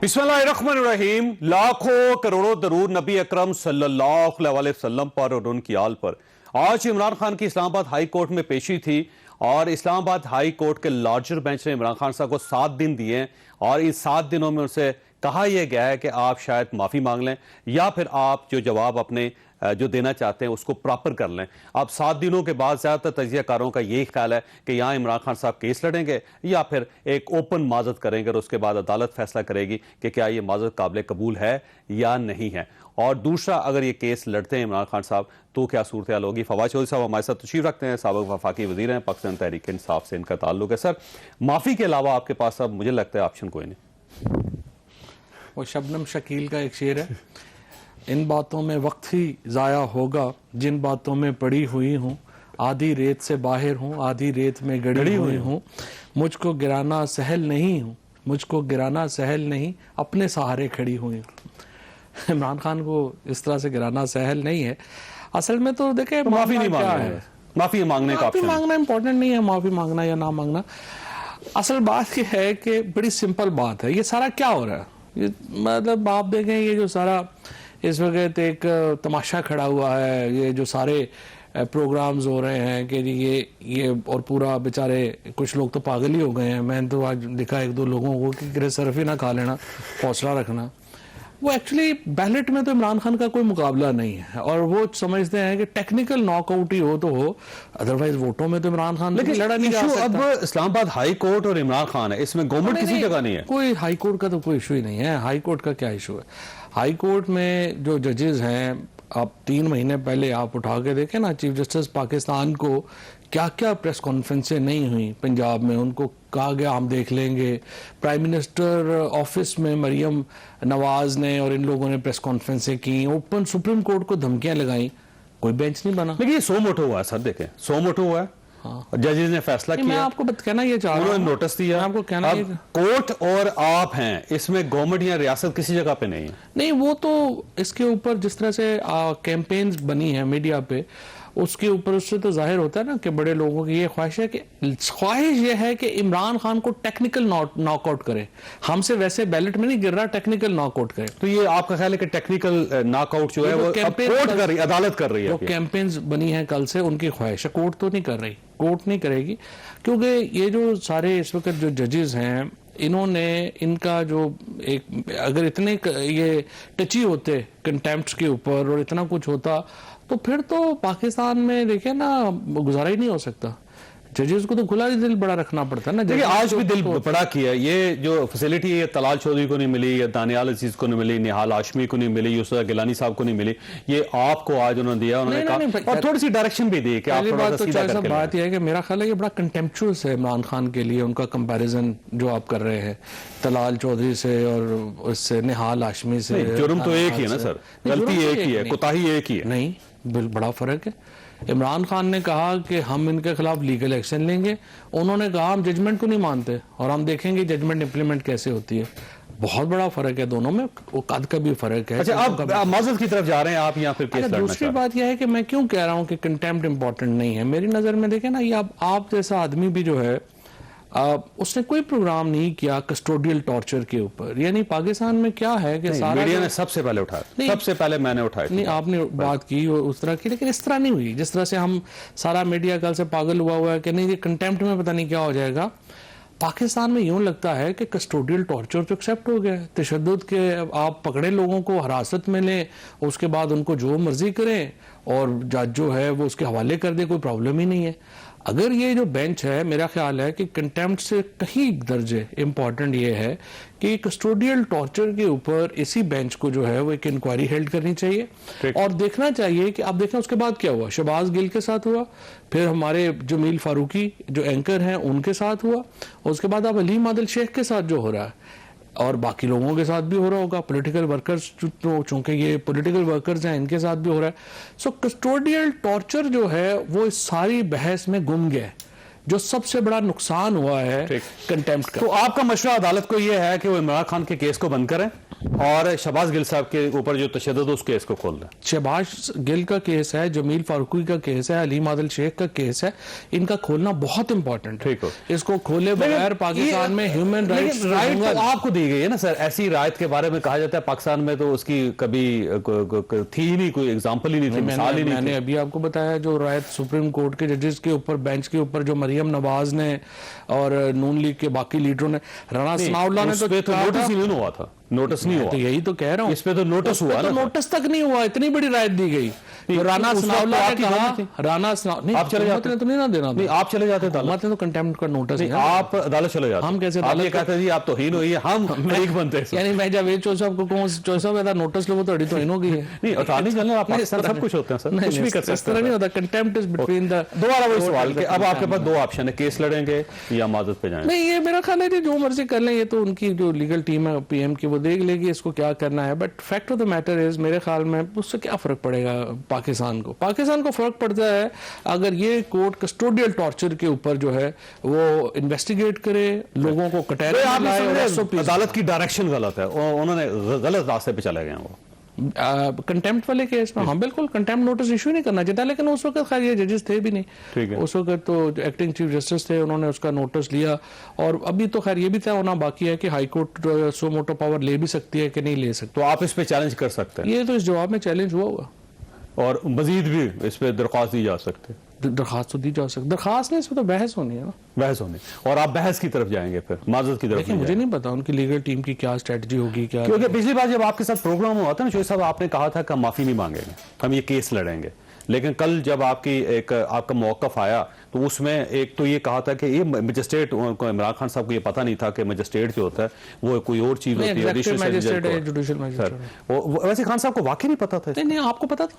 बिस्मिल्लाहिर्रहमानिर्रहीम। लाखों करोड़ों दरूद नबी अकरम सल्लल्लाहु अलैहि वसल्लम पर और उनकी आल पर। आज इमरान खान की इस्लामाबाद हाई कोर्ट में पेशी थी और इस्लामाबाद हाई कोर्ट के लार्जर बेंच ने इमरान खान साहब को 7 दिन दिए और इस 7 दिनों में उनसे कहा यह गया है कि आप शायद माफी मांग लें या फिर आप जो जवाब अपने जो देना चाहते हैं उसको प्रॉपर कर लें। अब 7 दिनों के बाद ज्यादातर तजियाकारों का यही ख्याल है कि यहाँ इमरान खान साहब केस लड़ेंगे या फिर एक ओपन माजत करेंगे और उसके बाद अदालत फैसला करेगी कि क्या ये माजत काबिल कबूल है या नहीं है। और दूसरा, अगर ये केस लड़ते हैं इमरान खान साहब तो क्या सूरत हाल होगी। फवाद चौधरी साहब हमारे साथ तशरीफ रखते हैं, साबिक वफाकी वजीर हैं, पाकिस्तान तहरीक इंसाफ से इनका ताल्लुक है। सर, माफी के अलावा आपके पास अब मुझे लगता है ऑप्शन कोई नहीं। वो शबनम शकील का एक शेर है, इन बातों में वक्त ही ज़ाया होगा जिन बातों में पड़ी हुई हूँ, आधी रेत से बाहर हूँ आधी रेत में गड़ी हुई हूँ, मुझको गिराना सहल नहीं हूँ, मुझको गिराना सहल नहीं, अपने सहारे खड़ी हुई हूँ। इमरान खान को इस तरह से गिराना सहल नहीं है। असल में तो देखे तो माफी नहीं मांगना है, माफी मांगने का ऑप्शन मांगना इंपॉर्टेंट नहीं है, माफी मांगना या ना मांगना। असल बात यह है कि बड़ी सिंपल बात है, ये सारा क्या हो रहा है। ये मतलब आप देखें, ये जो सारा इस वक्त एक तमाशा खड़ा हुआ है, ये जो सारे प्रोग्राम्स हो रहे हैं कि ये और पूरा बेचारे कुछ लोग तो पागल ही हो गए हैं। मैंने तो आज दिखा एक दो लोगों को कि सिर्फ ही ना खा लेना, हौसला रखना। वो एक्चुअली बैलेट में तो इमरान खान का कोई मुकाबला नहीं है और वो समझते हैं कि टेक्निकल नॉकआउट ही हो तो हो, अदरवाइज वोटों में तो इमरान खान लेकिन लड़ा नहीं जा सकता। अब इस्लामाबाद हाई कोर्ट और इमरान खान है, इसमें गवर्नमेंट किसी जगह नहीं है। कोई हाई कोर्ट का तो कोई इशू ही नहीं है। हाई कोर्ट का क्या इशू है? हाई कोर्ट में जो जजेस हैं, आप 3 महीने पहले आप उठा के देखें ना, चीफ जस्टिस पाकिस्तान को क्या क्या प्रेस कॉन्फ्रेंसें नहीं हुई पंजाब में, उनको कहा गया हम देख लेंगे। प्राइम मिनिस्टर ऑफिस में मरियम नवाज ने और इन लोगों ने प्रेस कॉन्फ्रेंसें की, ओपन सुप्रीम कोर्ट को धमकियां लगाई, कोई बेंच नहीं बना। लेकिन ये 100 मोटो हुआ है सर, देखें 100 मोटो हुआ है। हाँ। जजेस ने फैसला किया। मैं आपको कहना ये चाह रहा हूं, नोटिस दिया आपको कहना अब कोर्ट और आप हैं, इसमें गवर्नमेंट या रियासत किसी जगह पे नहीं है। नहीं, वो तो इसके ऊपर जिस तरह से कैंपेन्स बनी है मीडिया पे, उसके ऊपर उससे तो जाहिर होता है ना कि बड़े लोगों की ये ख्वाहिश है कि इमरान खान को टेक्निकल नॉकआउट करे। हमसे वैसे बैलेट में नहीं गिर रहा, टेक्निकल नॉकआउट करे। तो ये आपका ख्याल है कि टेक्निकल नॉकआउट जो है वो कोर्ट कर रही, अदालत कर रही है। वो कैंपेन्स बनी है कल से, उनकी ख्वाहिश है, कोर्ट तो नहीं कर रही, कोर्ट नहीं करेगी। क्योंकि ये जो सारे इस वक्त जो जजेस हैं, इन्होंने इनका जो एक अगर इतने ये टची होते कंटेम्प्ट के ऊपर और इतना कुछ होता तो फिर तो पाकिस्तान में देखे ना गुजारा ही नहीं हो सकता। जजेस को तो खुला ही दिल बड़ा रखना पड़ता है ना। देखिए आज भी दिल बड़ा किया। ये जो फैसिलिटी है तलाल चौधरी को नहीं मिली, या दानियाल अजीज को नहीं मिली, निहाल हाशमी को नहीं मिली, यूसुफ गिलानी साहब को नहीं मिली, ये आपको आज उन्होंने दिया। उन्होंने कहा और थोड़ी सी डायरेक्शन भी दी कि आप थोड़ा सा सीधा करके। बात यह है कि मेरा ख्याल है ये बड़ा कंटेम्पचुअस है इमरान खान के लिए, उनका कंपैरिजन जो आप कर रहे हैं तलाल चौधरी से और उससे निहाल हाशमी से। जुर्म तो एक ही है ना सर, गलती एक ही है, कोताही एक ही है। नहीं, बड़ा फर्क है। इमरान खान ने कहा कि हम इनके खिलाफ लीगल एक्शन लेंगे, उन्होंने कहा हम जजमेंट को नहीं मानते और हम देखेंगे जजमेंट इंप्लीमेंट कैसे होती है। बहुत बड़ा फर्क है दोनों में, वो कद का भी फर्क है। अच्छा, आप माजरत की तरफ जा रहे हैं आप या फिर केस लड़ना? दूसरी बात यह है कि मैं क्यों कह रहा हूं कि कंटेम्प्ट इंपॉर्टेंट नहीं है। मेरी नजर में देखें ना, ये आप जैसा आदमी भी जो है उसने कोई प्रोग्राम नहीं किया कस्टोडियल टॉर्चर के ऊपर। यानी पाकिस्तान में क्या है कि सारा मीडिया ने सबसे पहले उठाया, सबसे पहले मैंने उठाया। नहीं, आपने बात की उस तरह की, लेकिन इस तरह नहीं हुई जिस तरह से हम सारा मीडिया कल से पागल हुआ है कि नहीं ये कंटेम्प्ट में पता नहीं क्या हो जाएगा। पाकिस्तान में यूं लगता है कि कस्टोडियल टॉर्चर तो एक्सेप्ट हो गया, तशद्दुद के आप पकड़े लोगों को हिरासत में लें, उसके बाद उनको जो मर्जी करें और जज जो है वो उसके हवाले कर दे, कोई प्रॉब्लम ही नहीं है। अगर ये जो बेंच है, मेरा ख्याल है कि कंटेम्प्ट से कहीं दर्जे इम्पॉर्टेंट ये है कि कस्टोडियल टॉर्चर के ऊपर इसी बेंच को जो है वो एक इंक्वायरी हेल्ड करनी चाहिए और देखना चाहिए कि आप देखें उसके बाद क्या हुआ। शहबाज गिल के साथ हुआ, फिर हमारे जमील फारूकी जो एंकर हैं उनके साथ हुआ, उसके बाद अब अलीम आदिल शेख के साथ जो हो रहा है और बाकी लोगों के साथ भी हो रहा होगा, पॉलिटिकल वर्कर्स, तो चूंकि ये पॉलिटिकल वर्कर्स हैं इनके साथ भी हो रहा है। सो कस्टोडियल टॉर्चर जो है वो इस सारी बहस में गुम गया, जो सबसे बड़ा नुकसान हुआ है कंटेम्प्ट का। तो आपका मशवरा अदालत को ये है कि वो इमरान खान के केस को बंद करें और शहबाज गिल साहब के ऊपर जो तशद्दुद उस केस को खोल दें। शहबाज गिल का केस है, जमील फारूकी का केस है, अलीम आदिल शेख का केस है, इनका खोलना बहुत इंपॉर्टेंट है। ठीक हो। इसको खोले बगैर पाकिस्तान में ह्यूमन राइट्स राइट तो आपको दी गई है ना सर। ऐसी रायत के बारे में कहा जाता है पाकिस्तान में तो उसकी कभी थी ही नहीं, कोई एग्जाम्पल ही नहीं थी, मिसाल ही नहीं मैंने अभी आपको बताया जो रायत सुप्रीम कोर्ट के जजेस के ऊपर, बेंच के ऊपर, जो मरियम नवाज ने और नून लीग के बाकी लीडरों ने, राना सनाउल्लाह ने तो नोटिस ही नहीं हुआ था, नोटिस नहीं हुआ। तो यही तो कह रहा हूँ, इस पे तो नोटिस हुआ ना, नोटिस तक नहीं हुआ, इतनी बड़ी रायत दी गई। तो राना सनाउल्लाह ने कहा, राना सनाउल्लाह आप चले जाते तो नहीं ना देना, नहीं आप चले जाते, हुकूमत ने तो कंटेम्प्ट का नोटिस नहीं आप अदालत चले जाते। हम कैसे आप ये कहते हैं जी आप तौहीन हुई है, हम एक बनते हैं। यानी मैं जब चो साहब को कहूं चो साहब ऐसा नोटिस लो तो अड़ी तौहीन हो गई है। नहीं अटॉर्नी जनरल आप पाकिस्तान सब कुछ होते हैं सर, कुछ भी कर सकते हैं। इस तरह नहीं होता, कंटेम्प्ट इज बिटवीन द। दोबारा वही सवाल कि अब आपके पास दो ऑप्शन है, केस लड़ेंगे या माजत पे जाएंगे। नहीं ये मेरा ख्याल है कि जो मर्जी कर लें, ये तो उनकी जो लीगल टीम है पीएम की वो देख लेगी इसको क्या करना है। But fact of the matter is मेरे ख्याल में उससे क्या फर्क पड़ेगा पाकिस्तान को। पाकिस्तान को फर्क पड़ता है अगर ये कोर्ट कस्टोडियल टॉर्चर के ऊपर जो है वो इन्वेस्टिगेट करे, लोगों को कटहरे में लाए और SOP अदालत की डायरेक्शन गलत है, उन्होंने गलत रास्ते पे चले गए हैं वो कंटेम्प्ट वाले केस में। हाँ बिल्कुल, कंटेम्प्ट नोटिस इशू नहीं करना चाहिए था, लेकिन उस वक्त खैर ये जजेस थे भी नहीं। ठीक है। उस वक्त तो एक्टिंग चीफ जस्टिस थे, उन्होंने उसका नोटिस लिया। और अभी तो खैर ये भी तय होना बाकी है कि हाई कोर्ट सो मोटो पावर ले भी सकती है कि नहीं ले सकती। तो आप इस पे चैलेंज कर सकते हैं, ये तो इस जवाब में चैलेंज हुआ होगा और मजीद भी इस पे दरख्वास्त दी जा सकती है। दरखास्त तो दी जा सकती, दरखास्त नहीं, इसमें तो बहस होनी है ना, बहस होनी। और आप बहस की तरफ जाएंगे, फिर माजरत की तरफ देखिए मुझे नहीं पता उनकी लीगल टीम की क्या स्ट्रेटजी होगी क्या। क्योंकि पिछली बार जब आपके साथ प्रोग्राम हुआ था ना शोएब साहब, आपने कहा था कि हम माफी नहीं मांगेंगे, हम ये केस लड़ेंगे। लेकिन कल जब आपका मौकफ आया तो उसमें एक तो ये कहा था कि ये मजिस्ट्रेट, इमरान खान साहब को ये पता नहीं था कि मजिस्ट्रेट जो होता है वो कोई और चीज होती है, जुडिशियल मैजिस्ट्रेट। वैसे खान साहब को वाकई नहीं पता था? नहीं आपको पता था?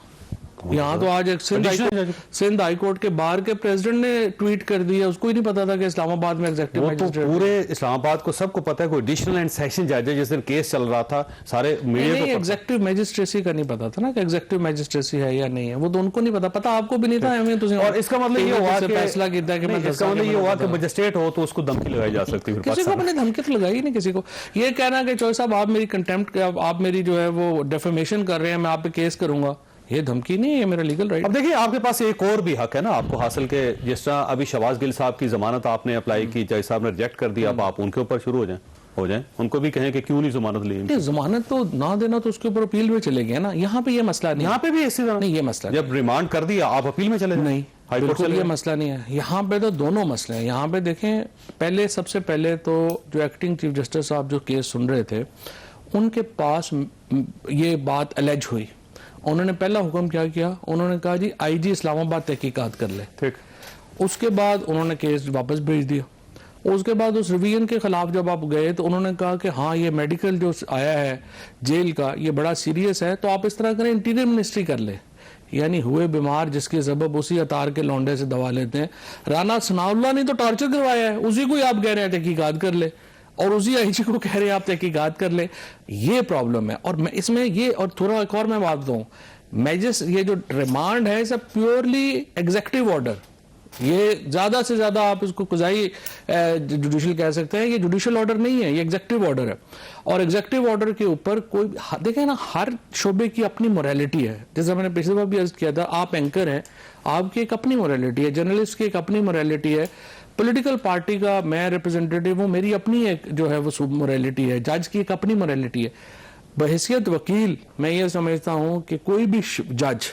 यहाँ तो आज एक सिंध हाई कोर्ट के बार के प्रेसिडेंट ने ट्वीट कर दिया, उसको ही नहीं पता था कि इस्लामाबाद में एग्जेक्टिव मैजिस्ट्रेट। तो पूरे इस्लामाबाद को सबको पता है, कोई एडिशनल एंड सेशन जज है, जिस दिन केस चल रहा था सारे मीडिया को एग्जेक्टिव मैजिस्ट्रेसी का नहीं पता था ना कि एग्जेक्टिव मैजिस्ट्रेसी है या नहीं है, वो तो उनको नहीं पता आपको भी नहीं था। और इसका मतलब ये हुआ कि फैसला किया कि इसका मतलब ये हुआ कि मजिस्ट्रेट हो तो उसको धमकी लगाई जा सकती है। किसी को मैंने धमकी तो लगाई नहीं किसी को। ये कहना कि चौधरी साहब आप मेरी कंटेम्प्ट, आप मेरी जो है वो डेफेमेशन कर रहे हैं, मैं आप पे केस करूंगा, ये धमकी नहीं है, ये मेरा लीगल राइट। अब देखिए आपके पास एक और भी हक है ना आपको हासिल के, जिस तरह अभी शहबाज गिल साहब की जमानत आपने अप्लाई की, जज साहब ने रिजेक्ट कर दिया, अब आप उनके ऊपर शुरू हो जाएं, उनको भी कहें कि क्यों नहीं जमानत ली। जमानत तो ना देना तो उसके ऊपर अपील में चले गए ना, यहाँ पे ये मसला नहीं, यहाँ पे भी इसी तरह नहीं ये मसला जब रिमांड कर दिया आप अपील में चले नहीं, बिल्कुल ये मसला नहीं है। यहाँ पे तो दोनों मसले हैं। यहाँ पे देखें, पहले सबसे पहले तो जो एक्टिंग चीफ जस्टिस साहब जो केस सुन रहे थे उनके पास ये बात अलेज हुई, उन्होंने पहला हुक्म क्या किया, उन्होंने कहा जी IG इस्लामाबाद तहकीकात कर ले। ठीक। उसके बाद उन्होंने केस वापस भेज दिया। उसके बाद उस रिवीजन के खिलाफ जब आप गए तो उन्होंने कहा कि हाँ ये मेडिकल जो आया है जेल का ये बड़ा सीरियस है, तो आप इस तरह करें इंटीरियर मिनिस्ट्री कर ले। यानी हुए बीमार जिसके सबब उसी अतार के लौंडे से दवा लेते हैं। राना सनाउल्लाह ने तो टॉर्चर करवाया है, उसी को आप कह रहे हैं तहकीकात कर ले, और उसी IG को कह रहे हैं आप तहकीकात कर ले। ये प्रॉब्लम है। और मैं इसमें ये और थोड़ा एक और मैं बात दूं, ये जो रिमांड है सब प्योरली एग्जेक्टिव ऑर्डर, ये ज्यादा से ज्यादा आप इसको कुजाई जुडिशियल कह सकते हैं, ये जुडिशियल ऑर्डर नहीं है, ये एग्जेक्टिव ऑर्डर है। और एग्जेक्टिव ऑर्डर के ऊपर कोई देखें ना, हर शोबे की अपनी मोरालिटी है। जैसे मैंने पिछली बार भी अर्ज किया था, आप एंकर हैं, आपकी एक अपनी मोरालिटी है, जर्नलिस्ट की एक अपनी मोरालिटी है, पॉलिटिकल पार्टी का मैं रिप्रेजेंटेटिव हूं, मेरी अपनी एक जो है वो मोरालिटी है, जज की एक अपनी मोरालिटी है। बहैसियत वकील मैं ये समझता हूं कि कोई भी जज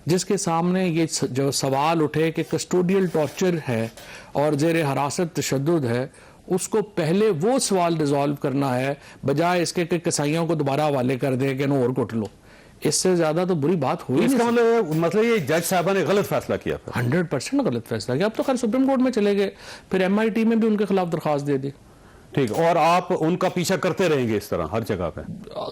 जिसके सामने ये जो सवाल उठे कि कस्टोडियल टॉर्चर है और जेर हिरासत तशद्दुद है, उसको पहले वो सवाल रिजॉल्व करना है, बजाय इसके कि कसाईयों को दोबारा हवाले कर दे कि और कुट लो। इससे ज्यादा तो बुरी बात हुई। इसका मतलब ये जज साहबा ने गलत फैसला किया, 100% गलत फैसला किया। अब तो खैर सुप्रीम कोर्ट में चले गए, फिर MIT में भी उनके खिलाफ दरखास्त दे दी। ठीक, और आप उनका पीछा करते रहेंगे इस तरह हर जगह पे?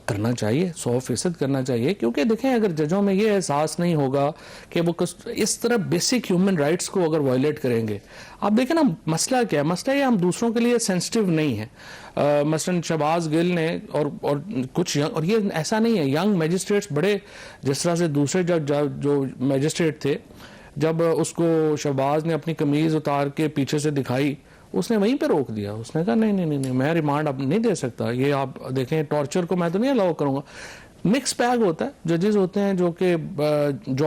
करना चाहिए, 100% करना चाहिए, क्योंकि देखें अगर जजों में ये एहसास नहीं होगा कि वो इस तरह बेसिक ह्यूमन राइट्स को अगर वायलेट करेंगे। आप देखें ना मसला क्या है, मसला ये हम दूसरों के लिए सेंसिटिव नहीं है। मसलन शहबाज गिल ने और कुछ और ये ऐसा नहीं है, यंग मैजिस्ट्रेट्स बड़े, जिस तरह से दूसरे जो मैजिस्ट्रेट थे, जब उसको शहबाज ने अपनी कमीज उतार के पीछे से दिखाई उसने वहीं पे रोक दिया। उसने कहा नहीं नहीं नहीं नहीं, मैं रिमांड अब नहीं दे सकता, ये आप देखें टॉर्चर को मैं तो नहीं अलाउ करूंगा। मिक्स बैग होता है, जजेस होते हैं जो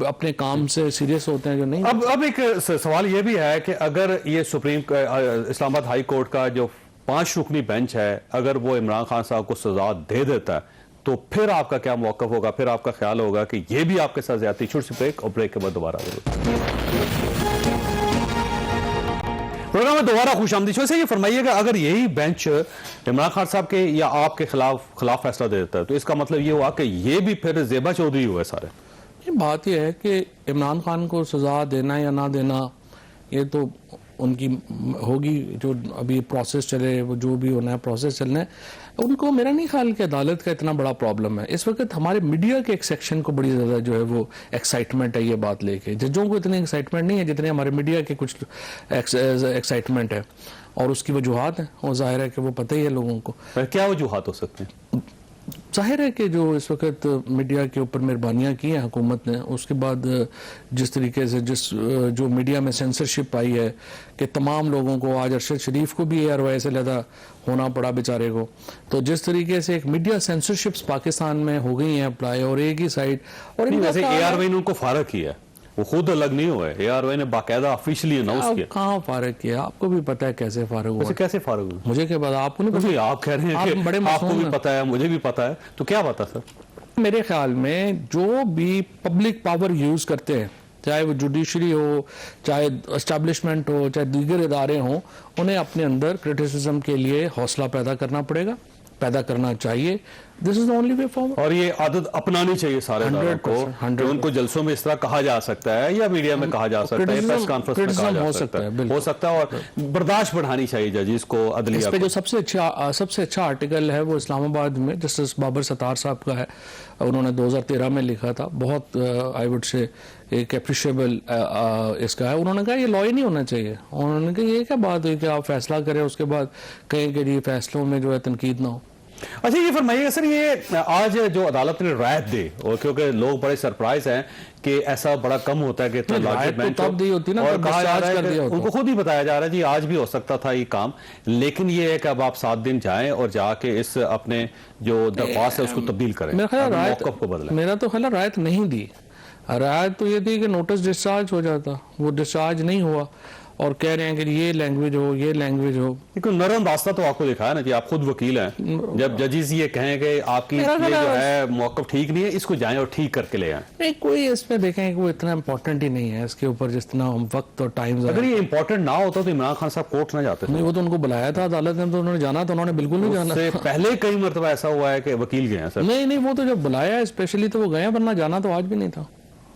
अपने काम से सीरियस होते हैं, जो नहीं। अब एक सवाल ये भी है कि अगर ये इस्लामाबाद हाई कोर्ट का जो 5 रुकनी बेंच है, अगर वो इमरान खान साहब को सजा दे देता है तो फिर आपका क्या मौक़िफ़ होगा? फिर आपका ख्याल होगा कि ये भी आपके साथ ज्यादती? छोटी सी ब्रेक, और ब्रेक के बाद दोबारा प्रोग्राम में दोबारा खुशामदीद। वैसे ये फरमाइएगा, अगर यही बेंच इमरान खान साहब के या आपके खिलाफ फैसला दे देता है तो इसका मतलब ये हुआ कि ये भी फिर ज़ेबा चौधरी हुए सारे? ये बात यह है कि इमरान खान को सज़ा देना या ना देना ये तो उनकी होगी, जो अभी प्रोसेस चले, वो जो भी होना है प्रोसेस चलना है उनको। मेरा नहीं ख्याल कि अदालत का इतना बड़ा प्रॉब्लम है इस वक्त। हमारे मीडिया के एक सेक्शन को बड़ी ज़्यादा जो है वो एक्साइटमेंट है ये बात लेके। जजों को इतनी एक्साइटमेंट नहीं है जितनी हमारे मीडिया के कुछ एक्साइटमेंट है, और उसकी वजूहत है, और जाहिर है कि वो पता ही है लोगों को। क्या वजूहत हो सकती हैं? जाहिर है कि जो इस वक्त मीडिया के ऊपर मेहरबानियाँ की हैं हुकूमत ने, उसके बाद जिस तरीके से जो मीडिया में सेंसरशिप आई है कि तमाम लोगों को, आज अरशद शरीफ को भी ARY से ज़्यादा होना पड़ा बेचारे को, तो जिस तरीके से एक मीडिया सेंसरशिप्स पाकिस्तान में हो गई हैं अप्लाई, और एक ही साइड। और वैसे ARY ने उनको फारग किया, वो खुद अलग नहीं हुए, ARY ने बाकायदा ऑफिशियली अनाउंस किया। कहाँ फारग किया? आपको भी पता है कैसे फारग हुआ? कैसे फारग हुआ? मुझे क्या पता, आपको नहीं पता? आप कह रहे हैं कि बड़े आपको भी पता है, मुझे भी पता है, तो क्या पता सर? मेरे ख्याल में जो भी पब्लिक पावर यूज करते हैं, चाहे वो जुडिशरी हो, चाहे एस्टैब्लिशमेंट हो, चाहे दीगर इदारे हों, उन्हें अपने अंदर क्रिटिसिज्म के लिए हौसला पैदा करना पड़ेगा, पैदा करना चाहिए। This is the only way forward. और ये आदत अपनानी चाहिए सारे इदारों को, उनको जल्सों में इस तरह कहा जा सकता है या मीडिया में कहा जा सकता है, प्रेस कॉन्फ्रेंस में कहा जा सकता है, हो सकता है, और बर्दाश्त बढ़ानी चाहिए जजेस को, अदलिया। इस पे जो सबसे अच्छा आर्टिकल है वो इस्लामाबाद में जस्टिस बाबर सत्तार साहब का है, उन्होंने 2013 में लिखा था, बहुत आई वुड से एक एप्रिशिएबल इसका है। उन्होंने कहा ये लॉ ही नहीं होना चाहिए। उन्होंने कहा ये क्या बात हुई कि आप फैसला करें उसके बाद कहें कि जी फैसलों में जो है तनकीद ना हो। अच्छा ये फरमाइएगा सर, ये आज जो अदालत ने रायत दी, और क्योंकि लोग बड़े सरप्राइज हैं कि ऐसा बड़ा कम होता है कि तब दी होती ना, और कहा जा रहा है कि उनको खुद ही बताया जा रहा है जी आज भी हो सकता था ये काम, लेकिन ये है कि अब आप 7 दिन जाएं और जाके इस अपने जो दरख्वास्त है उसको तब्दील करें, मौक़िफ़ को बदलें। मेरा तो ख्याल रायत नहीं दी, रायत तो ये थी कि नोटिस डिस्चार्ज हो जाता, वो डिस्चार्ज नहीं हुआ, और कह रहे हैं कि ये लैंग्वेज हो, ये लैंग्वेज हो। लेकिन नरम रास्ता तो आपको दिखाया ना जी, आप खुद वकील हैं, जब जजेस ये कहें कि आपकी ये जो है मौक़िफ़ ठीक नहीं है, इसको जाएं और ठीक करके ले आएं। नहीं, कोई इसमें देखें कि वो इतना इंपॉर्टेंट ही नहीं है, इसके ऊपर जितना हम वक्त और टाइम। अगर ये इंपॉर्टेंट ना होता तो इमरान खान साहब कोर्ट ना जाते? नहीं, वो तो उनको बुलाया था अदालत ने, तो उन्होंने जाना था, उन्होंने बिल्कुल नहीं जाना। पहले कई मरतबा ऐसा हुआ है कि वकील गए हैं सर। नहीं, वो तो जब बुलाया स्पेशली तो वो गए, वरना जाना तो आज भी नहीं था।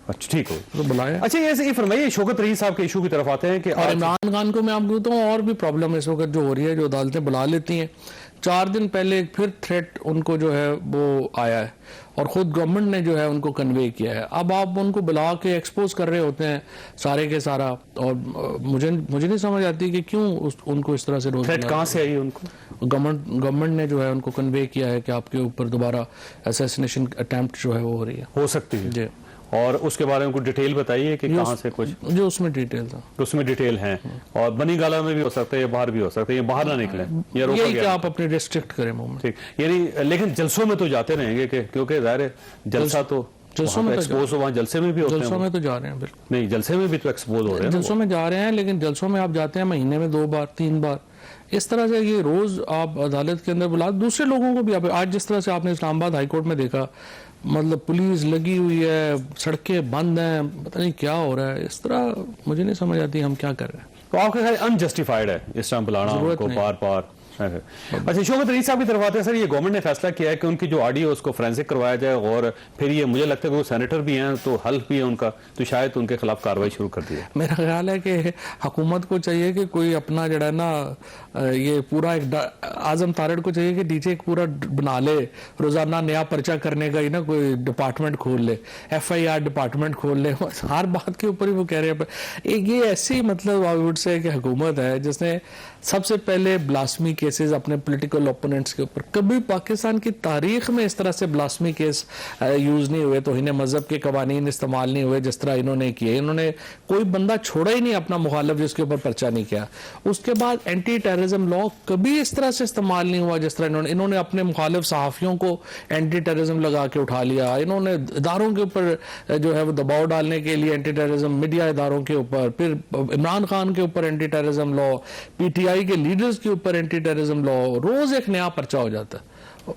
अच्छा ठीक हो तो बुलाया। अच्छा ये फरमाइए, शौकत रईस साहब के इशू की तरफ आते हैं कि और इमरान खान को मैं आपको बताऊं और भी प्रॉब्लम इस वक्त जो हो रही है, जो अदालतें बुला लेती हैं। 4 दिन पहले फिर थ्रेट उनको जो है वो आया है, और ख़ुद गवर्नमेंट ने जो है उनको कन्वे किया है। अब आप उनको बुला के एक्सपोज कर रहे होते हैं सारे के सारा, और मुझे नहीं समझ आती कि क्यों उनको इस तरह से रोक। थ्रेट कहाँ से आई उनको? गवर्नमेंट ने जो है उनको कन्वे किया है कि आपके ऊपर दोबारा असैसिनेशन अटेम्प्ट जो है वो हो रही है, हो सकती है जी। और उसके बारे में कुछ डिटेल बताइए कि कहाँ से, कुछ जो उसमें डिटेल था, उसमें डिटेल है, और बनी गाला में भी हो सकता है, ये बाहर भी हो सकता है, ये बाहर ना निकले, ये रोका गया। आप अपने रिस्ट्रिक्ट करें मूवमेंट, ठीक, यानी लेकिन जलसों में तो जाते रहेंगे क्योंकि ज़ाहिर है जलसा तो जलसों में एक्सपोज हो, वहाँ जलसे में भी होते हैं। जलसों में तो जा रहे हैं, बिल्कुल नहीं, जलसे में भी तो एक्सपोज हो रहे हैं, जलसों में जा रहे हैं, लेकिन जलसों में आप जाते हैं महीने में 2 बार 3 बार, इस तरह से ये रोज आप अदालत के अंदर बुला दूसरे लोगों को भी। आप आज जिस तरह से आपने इस्लामाबाद हाई कोर्ट में देखा, मतलब पुलिस लगी हुई है, सड़कें बंद हैं, पता नहीं क्या हो रहा है, इस तरह मुझे नहीं समझ आती हम क्या कर रहे हैं। तो आपके ख्याल अनजस्टिफाइड है इस टाइम बुलाना उनको बार बार? अच्छा, शौकत रईस साहब की तरफ आते हैं सर, ये गवर्नमेंट ने फैसला किया है कि उनकी जो ऑडियो उसको फोरेंसिक करवाया जाए, और फिर ये मुझे लगता है कि वो सेनेटर भी हैं तो हल्फ भी है उनका, तो शायद उनके खिलाफ कार्रवाई शुरू कर दी है। मेरा ख्याल है कि हुकूमत को चाहिए कि कोई अपना जड़ा ना ये पूरा एक आजम तारड़ को चाहिए कि नीचे एक पूरा बना ले, रोजाना नया पर्चा करने का ही ना कोई डिपार्टमेंट खोल ले, FIR डिपार्टमेंट खोल ले, हर बात के ऊपर ही वो कह रहे हैं। एक ये ऐसी मतलब आई वुड से कि हुकूमत है जिसने सबसे पहले ब्लास्मी केसेस अपने पॉलिटिकल ओपोनेंट्स के ऊपर, कभी पाकिस्तान की तारीख में इस तरह से ब्लास्मी केस यूज नहीं हुए, तौहीन मजहब के कवानीन इस्तेमाल नहीं हुए जिस तरह इन्होंने किए। इन्होंने कोई बंदा छोड़ा ही नहीं अपना मुखालिफ जिसके ऊपर पर्चा नहीं किया। उसके बाद एंटी टेररिज्म लॉ कभी इस तरह से इस्तेमाल नहीं हुआ जिस तरह इन्होंने अपने मुखालिफ सहाफ़ियों को एंटी टेररिज्म लगा के उठा लिया। इन्होंने इदारों के ऊपर जो है वो दबाव डालने के लिए एंटी टेररिज्म, मीडिया इदारों के ऊपर, फिर इमरान खान के ऊपर एंटी टेररिज्म लॉ, पीटीआई के लीडर्स के ऊपर एंटी टेररिज्म लॉ, रोज एक नया पर्चा हो जाता है।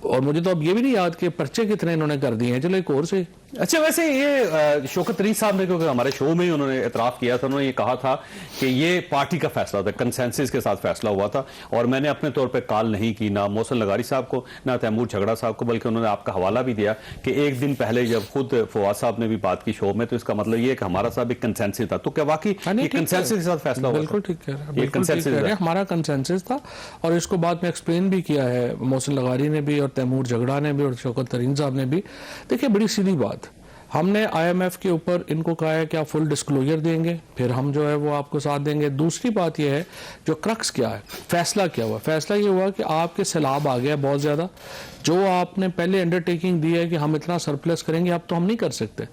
और मुझे तो अब ये भी नहीं याद कि पर्चे कितने इन्होंने कर दिए हैं। चलो एक और से। अच्छा, वैसे ये शौकत तरीन साहब ने, क्योंकि हमारे शो में ही उन्होंने इतराफ किया था, उन्होंने ये कहा था कि ये पार्टी का फैसला था, कंसेंसस के साथ फैसला हुआ था, और मैंने अपने तौर पे कॉल नहीं की ना मोहसिन लगारी साहब को ना तैमूर झगड़ा साहब को, बल्कि उन्होंने आपका हवाला भी दिया कि एक दिन पहले जब खुद फवाद साहब ने भी बात की शो में, तो इसका मतलब ये कि हमारा साहब एक कंसेंसस था। तो क्या वाकई ये कंसेंसस के साथ फैसला हुआ? बिल्कुल ठीक कह रहे हैं, हमारा कंसेंसस था। और इसको बाद में एक्सप्लेन भी किया है मोहसिन लगारी ने भी, और तैमूर झगड़ा ने भी, और शौकत तरीन साहब ने भी। देखिए, बड़ी सीधी बात, हमने आईएमएफ के ऊपर इनको कहा है कि आप फुल डिस्क्लोजर देंगे, फिर हम जो है वो आपको साथ देंगे। दूसरी बात यह है, जो क्रक्स क्या है, फैसला क्या हुआ? फैसला ये हुआ कि आपके सैलाब आ गया बहुत ज़्यादा, जो आपने पहले अंडरटेकिंग दी है कि हम इतना सरप्लस करेंगे, अब तो हम नहीं कर सकते।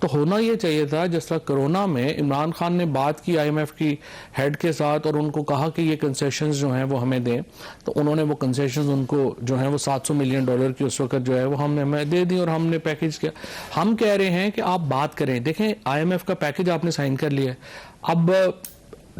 तो होना ये चाहिए था, जिस तरह कोरोना में इमरान खान ने बात की आईएमएफ की हेड के साथ और उनको कहा कि ये कंसेशंस जो हैं वो हमें दें, तो उन्होंने वो कंसेशंस उनको जो है वो $700 मिलियन की उस वक्त जो है वो हमने हमें दे दी और हमने पैकेज किया। हम कह रहे हैं कि आप बात करें, देखें आईएमएफ का पैकेज आपने साइन कर लिया, अब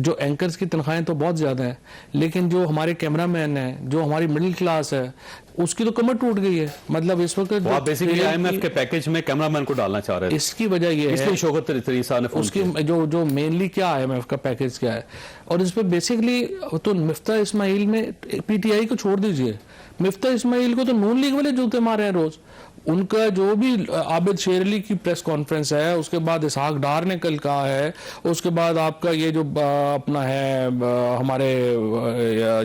जो एंकर्स की तनख्वाहें तो बहुत ज़्यादा हैं, लेकिन जो हमारे कैमरामैन हैं, जो हमारी मिडिल क्लास है, उसकी तो कमर टूट गई है। मतलब इस वक्त बेसिकली आईएमएफ के पैकेज में कैमरामैन को डालना चाह रहे हैं। इसकी वजह ये है, इसलिए शौकत तरीन साहब ने उसकी जो मेनली क्या आईएमएफ का पैकेज क्या है, और इस पर बेसिकली तो मिफ्ता इस्माइल में, पीटीआई को छोड़ दीजिए, मिफ्ता इस्माइल को तो नून लीग वाले जूते मारे हैं रोज। उनका जो भी आबिद शेर अली की प्रेस कॉन्फ्रेंस है, उसके बाद इसहाक डार ने कल कहा है, उसके बाद आपका ये जो अपना है हमारे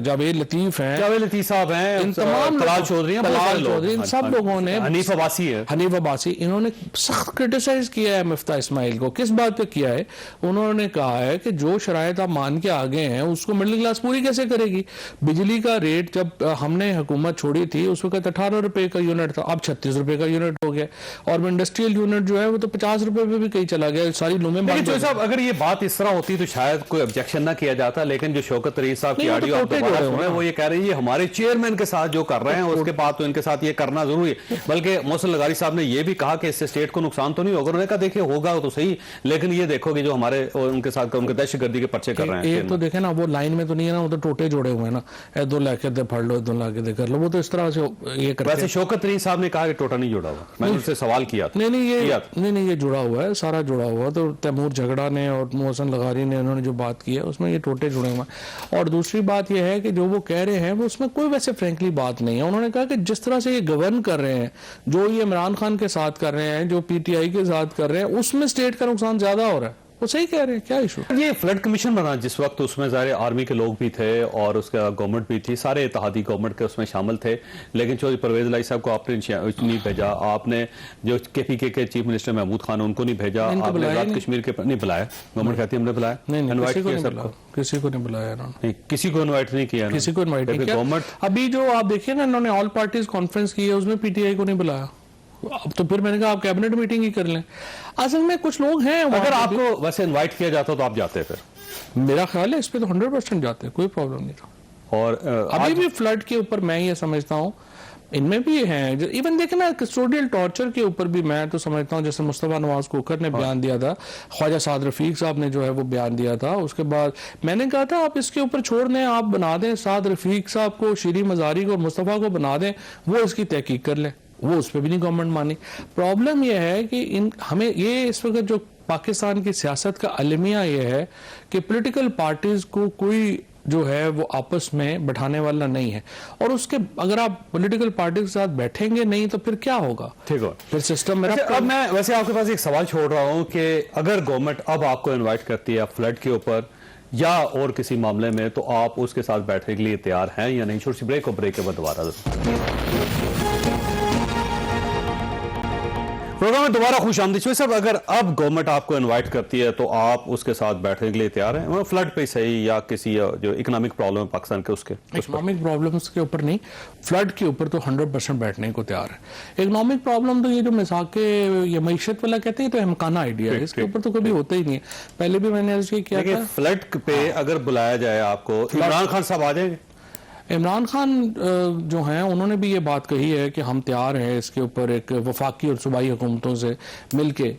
जावेद लतीफ हैं, जावेद लतीफ साहब हैं, इन तमाम तलाल चौधरी, इन सब लोगों ने, हनीफ अब्बासी है, हनीफ अब्बासी, इन्होंने सख्त क्रिटिसाइज किया है मिफ्ता इस्माइल को। किस बात पे किया है? उन्होंने कहा है कि जो शराइत आप मान के आगे हैं उसको मिडिल क्लास पूरी कैसे करेगी। बिजली का रेट जब हमने हुकूमत छोड़ी थी उस वक्त 18 रुपए का यूनिट था, अब 36 रुपए का यूनिट हो गया, और इंडस्ट्रियल यूनिट जो है वो तो 50 रुपए पे भी कहीं चला गया। सारी लूमें बंद। साहब, अगर ये बात इस तरह होती तो शायद कोई ऑब्जेक्शन ना किया जाता, लेकिन जो शौकत तरीन साहब की ऑडियो आप दोबारा सुने, वो ये कह रही है हमारे चेयरमैन के साथ जो कर रहे हैं उसके बाद तो इनके साथ ये करना जरूरी है। बल्कि मोहसिन लगारी साहब ने ये भी कहा कि इससे स्टेट को नुकसान तो नहीं होगा। उन्होंने कहा देखिए होगा तो सही, लेकिन ये देखो कि जो हमारे उनके साथ उनके दहशतगर्दी के पर्चे कर रहे हैं, एक तो देखे ना वो लाइन में तो नहीं है ना, वो तो टोटे जोड़े हुए हैं ना, दो लाके दे फड़ लो, 2 लाके कर लो, वो तो इस तरह से ये कर। वैसे शौकत तरीन साहब ने कहा कि टोटा नहीं जोड़ा हुआ, मैंने उनसे सवाल किया था। नहीं ये जुड़ा हुआ है, सारा जुड़ा हुआ। तो तैमूर झगड़ा ने और मोहसिन लगारी ने उन्होंने जो बात की है उसमें ये टोटे जुड़े हुए हैं। और दूसरी बात ये है कि जो वो कह रहे हैं वो उसमें कोई वैसे फ्रेंकली बात नहीं है। उन्होंने कहा कि जिस तरह से ये गवर्न कर रहे हैं, जो ये इमरान खान के साथ कर रहे हैं, जो पीटीआई के साथ कर रहे हैं, उसमें स्टेट का नुकसान ज्यादा हो रहा है। वो सही कह रहे हैं, क्या इशू? ये फ्लड कमीशन बना जिस वक्त, उसमें ज़ाहिर आर्मी के लोग भी थे और उसका गवर्नमेंट भी थी, सारे इत्तेहादी गवर्नमेंट के उसमें शामिल थे, लेकिन चौधरी परवेज इलाही साहब को आपने नहीं भेजा, आपने जो केपीके के चीफ मिनिस्टर महमूद खान उनको नहीं भेजा, आपने आजाद कश्मीर के नहीं बुलाया, गवर्नमेंट कहती है हमने बुलाया, इनवाइट किया सबको, किसी को नहीं बुलाया इन्होंने, किसी को इन्वाइट नहीं किया, किसी को इन्वाइट नहीं किया। गवर्नमेंट अभी जो आप देखिए ना, इन्होंने ऑल पार्टीज कॉन्फ्रेंस की है, उसमें पीटीआई को नहीं बुलाया। अब तो फिर मैंने कहा आप कैबिनेट मीटिंग ही कर लें। असल में कुछ लोग हैं, अगर आपको वैसे इनवाइट किया जाता तो आप जाते? फिर मेरा ख्याल है इस पे तो 100% जाते, कोई प्रॉब्लम नहीं था। और अभी भी फ्लड के ऊपर मैं ये समझता हूँ इनमें भी हैं, इवन देखे ना कस्टोडियल टॉर्चर के ऊपर भी मैं तो समझता हूँ, जैसे मुस्तफा नवाज कोकर ने बयान दिया था, ख्वाजा साद रफीक साहब ने जो है वो बयान दिया था, उसके बाद मैंने कहा था आप इसके ऊपर छोड़ दें, आप बना दें साद रफीक साहब को, शीरी मजारी को और मुस्तफा को बना दें, वो इसकी तहकीक कर लें। वो उस पर भी नहीं गवर्नमेंट मानी। प्रॉब्लम यह है कि हमें ये इस वक्त जो पाकिस्तान की सियासत का अलमिया ये है कि पॉलिटिकल पार्टीज को कोई जो है वो आपस में बैठाने वाला नहीं है, और उसके अगर आप पॉलिटिकल पार्टी के साथ बैठेंगे नहीं तो फिर क्या होगा? ठीक है, फिर सिस्टम में। अब मैं वैसे आपके पास एक सवाल छोड़ रहा हूं कि अगर गवर्नमेंट अब आपको इनवाइट करती है फ्लड के ऊपर या और किसी मामले में, तो आप उसके साथ बैठने के लिए तैयार हैं या नहीं? छोटी सी ब्रेक और ब्रेक के बाद दोबारा। प्रोग्राम में दोबारा खुश आमदीद। साहब, अगर अब गवर्नमेंट आपको इनवाइट करती है तो आप उसके साथ बैठने के लिए तैयार हैं? मतलब फ्लड पे सही या किसी जो इकोनॉमिक प्रॉब्लम है पाकिस्तान के उसके इकोनॉमिक प्रॉब्लम्स के ऊपर नहीं, फ्लड के ऊपर तो 100% बैठने को तैयार है। इकोनॉमिक प्रॉब्लम तो ये जो मिसाके ये मईशत वाला कहते हैं तो अहमकाना आइडिया है, इसके ऊपर तो कभी होता ही नहीं है। पहले भी मैंने ऐसे किया था। फ्लड पे अगर बुलाया जाए आपको, इमरान खान साहब आ जाएंगे? इमरान खान जो हैं उन्होंने भी ये बात कही है कि हम तैयार हैं इसके ऊपर एक वफाकी और सूबाई हुकूमतों से मिल के